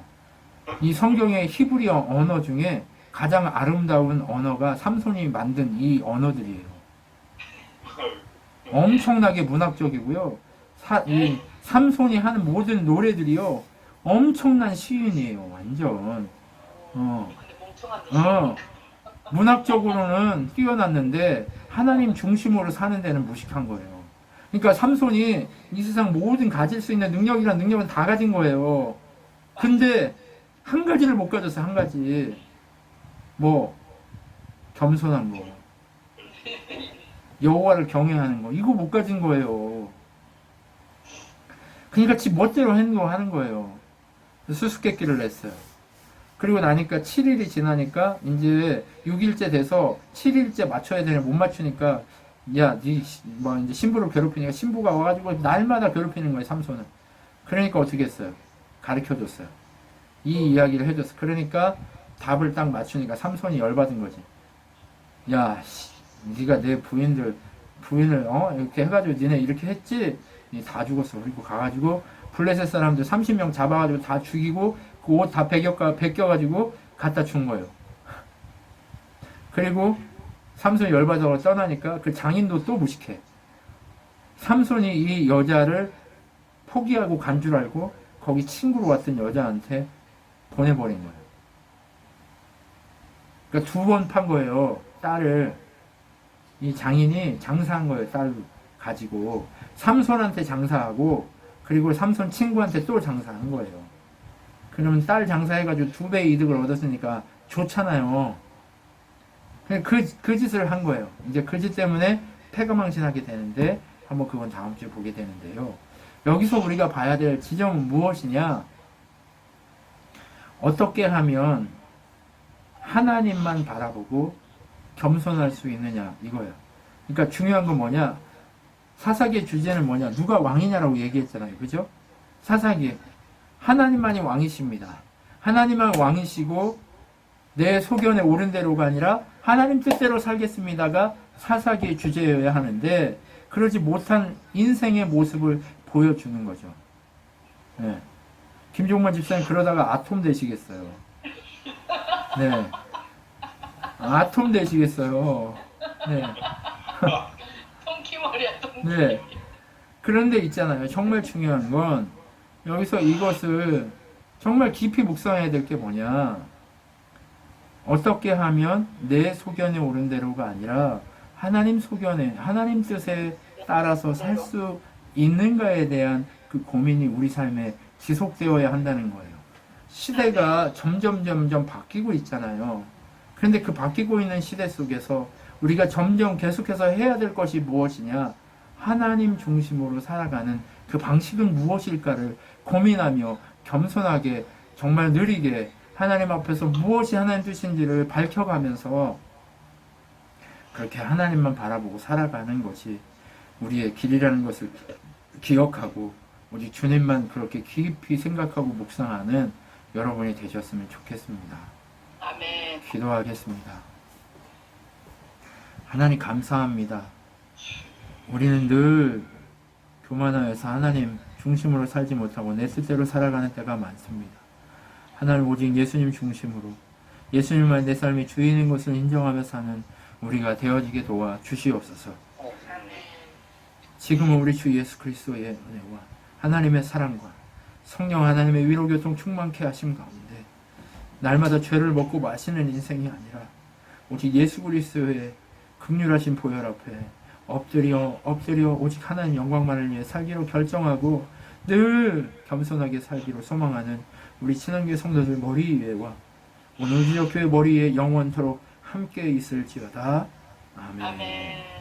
이 성경의 히브리어 언어 중에 가장 아름다운 언어가 삼손이 만든 이 언어들이에요. 엄청나게 문학적이고요. 이 삼손이 하는 모든 노래들이요. 엄청난 시인이에요. 완전. 근데 멍청한 듯이. 문학적으로는 뛰어났는데 하나님 중심으로 사는 데는 무식한 거예요. 그러니까 삼손이 이 세상 모든 가질 수 있는 능력이란 능력은 다 가진 거예요. 근데 한 가지를 못 가졌어요. 한 가지. 뭐 겸손한 거, 여호와를 경외하는 거, 이거 못 가진 거예요. 그러니까 지 멋대로 행동하는 거예요. 수수께끼를 냈어요. 그리고 나니까 7일이 지나니까 이제 6일째 돼서 7일째 맞춰야 되냐 못 맞추니까 야, 뭐 이제 신부를 괴롭히니까 신부가 와가지고 날마다 괴롭히는 거예요, 삼손을. 그러니까 어떻게 했어요? 가르쳐 줬어요. 이 이야기를 해줬어. 그러니까 답을 딱 맞추니까 삼손이 열받은 거지. 야, 네가 내 부인을 이렇게 해가지고 니네 이렇게 했지? 다 죽었어. 그리고 가가지고 블레셋 사람들 30명 잡아가지고 다 죽이고 그 옷 다 벗겨가지고 갖다 준 거예요. 그리고 삼손이 열받아서 떠나니까 그 장인도 또 무식해. 삼손이 이 여자를 포기하고 간 줄 알고 거기 친구로 왔던 여자한테 보내버린 거예요. 그러니까 2번 판 거예요. 딸을. 이 장인이 장사한 거예요. 딸 가지고. 삼손한테 장사하고 그리고 삼손 친구한테 또 장사한 거예요. 그러면 딸 장사해가지고 2배 이득을 얻었으니까 좋잖아요. 그 짓을 한 거예요. 이제 그 짓 때문에 패가망신하게 되는데 한번 그건 다음 주에 보게 되는데요. 여기서 우리가 봐야 될 지점은 무엇이냐? 어떻게 하면 하나님만 바라보고 겸손할 수 있느냐 이거예요. 그러니까 중요한 건 뭐냐? 사사기의 주제는 뭐냐? 누가 왕이냐라고 얘기했잖아요. 그죠? 사사기 하나님만이 왕이십니다. 하나님만 왕이시고 내 소견에 옳은 대로가 아니라 하나님 뜻대로 살겠습니다가 사사기의 주제여야 하는데 그러지 못한 인생의 모습을 보여주는 거죠. 네. 김종만 집사님 그러다가 아톰 되시겠어요. 네. 아톰 되시겠어요. 네. 통키머리야, 통키. 네. 그런데 있잖아요. 정말 중요한 건 여기서 이것을 정말 깊이 묵상해야 될 게 뭐냐. 어떻게 하면 내 소견에 옳은 대로가 아니라 하나님 소견에, 하나님 뜻에 따라서 살 수 있는가에 대한 그 고민이 우리 삶에 지속되어야 한다는 거예요. 시대가 점점 바뀌고 있잖아요. 그런데 그 바뀌고 있는 시대 속에서 우리가 점점 계속해서 해야 될 것이 무엇이냐? 하나님 중심으로 살아가는 그 방식은 무엇일까를 고민하며 겸손하게 정말 느리게 하나님 앞에서 무엇이 하나님 뜻인지를 밝혀가면서 그렇게 하나님만 바라보고 살아가는 것이 우리의 길이라는 것을 기억하고 우리 주님만 그렇게 깊이 생각하고 묵상하는 여러분이 되셨으면 좋겠습니다. 아멘. 기도하겠습니다. 하나님 감사합니다. 우리는 늘 교만하여서 하나님 중심으로 살지 못하고 내 뜻대로 살아가는 때가 많습니다. 하나님 오직 예수님 중심으로 예수님만 내 삶의 주인인 것을 인정하며 사는 우리가 되어지게 도와 주시옵소서. 지금은 우리 주 예수 그리스도의 은혜와 하나님의 사랑과 성령 하나님의 위로교통 충만케 하심 가운데 날마다 죄를 먹고 마시는 인생이 아니라 오직 예수 그리스도의 긍휼하신 보혈 앞에 엎드려 오직 하나님 영광만을 위해 살기로 결정하고 늘 겸손하게 살기로 소망하는 우리 친한교회 성도들 머리 위에와 오늘 지역교회 머리 위에 영원토록 함께 있을지어다. 아멘. 아멘.